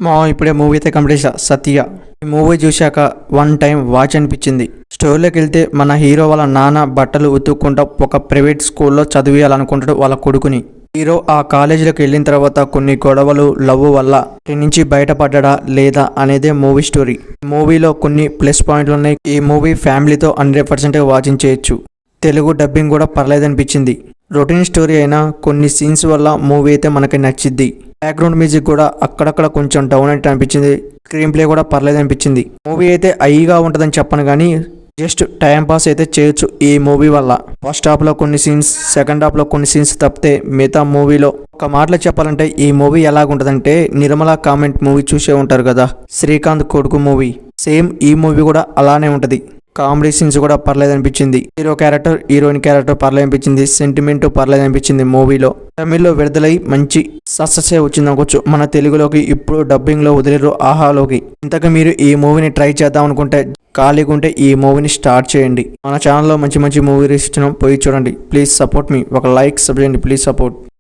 మా ఇప్పుడే మూవీ అయితే కంప్లీట్ చేశా, సత్య. ఈ మూవీ చూశాక వన్ టైం వాచ్ అనిపించింది. స్టోరీలోకి వెళ్తే మన హీరో వాళ్ళ నాన్న బట్టలు ఉతుక్కుంటా ఒక ప్రైవేట్ స్కూల్లో చదివేయాలనుకుంటాడు వాళ్ళ కొడుకుని. హీరో ఆ కాలేజీలోకి వెళ్ళిన తర్వాత కొన్ని గొడవలు, లవ్ వల్ల ఇంటి నుంచి బయటపడ్డా లేదా అనేదే మూవీ స్టోరీ. మూవీలో కొన్ని ప్లస్ పాయింట్లు ఉన్నాయి. ఈ మూవీ ఫ్యామిలీతో 100% వాచింగ్ చేయొచ్చు. తెలుగు డబ్బింగ్ కూడా పర్లేదనిపించింది. రొటీన్ స్టోరీ అయినా కొన్ని సీన్స్ వల్ల మూవీ అయితే మనకి నచ్చిద్ది. బ్యాక్గ్రౌండ్ మ్యూజిక్ కూడా అక్కడక్కడ కొంచెం డౌన్ అయితే అనిపించింది. స్క్రీన్ ప్లే కూడా పర్లేదు అనిపించింది. మూవీ అయితే హైగా ఉంటుందని చెప్పను కానీ జస్ట్ టైం పాస్ అయితే చేయొచ్చు ఈ మూవీ వల్ల. ఫస్ట్ హాఫ్లో కొన్ని సీన్స్, సెకండ్ హాఫ్లో కొన్ని సీన్స్ తప్పితే మిగతా మూవీలో ఒక మాటలో చెప్పాలంటే ఈ మూవీ ఎలాగుంటుందంటే నిర్మలా కామెంట్ మూవీ చూసే ఉంటారు కదా, శ్రీకాంత్ కొడుకు మూవీ. సేమ్ ఈ మూవీ కూడా అలానే ఉంటుంది. కామెడీ సీన్స్ కూడా పర్లేదు అనిపించింది. హీరో క్యారెక్టర్, హీరోయిన్ క్యారెక్టర్ పర్లేదు అనిపించింది. సెంటిమెంట్ పర్లేదు అనిపించింది మూవీలో. తమిళ్లో విడుదలై మంచి సక్సెస్ వచ్చింది అనుకోవచ్చు. మన తెలుగులోకి ఇప్పుడు డబ్బింగ్లో వదిలేరు ఆహాలోకి. ఇంతకు మీరు ఈ మూవీని ట్రై చేద్దాం అనుకుంటే, ఖాళీగా ఉంటే ఈ మూవీని స్టార్ట్ చేయండి. మన ఛానల్లో మంచి మంచి మూవీ రివ్యూస్ పోయి చూడండి. ప్లీజ్ సపోర్ట్ మీ. ఒక లైక్ సబ్ చేయండి. Please support.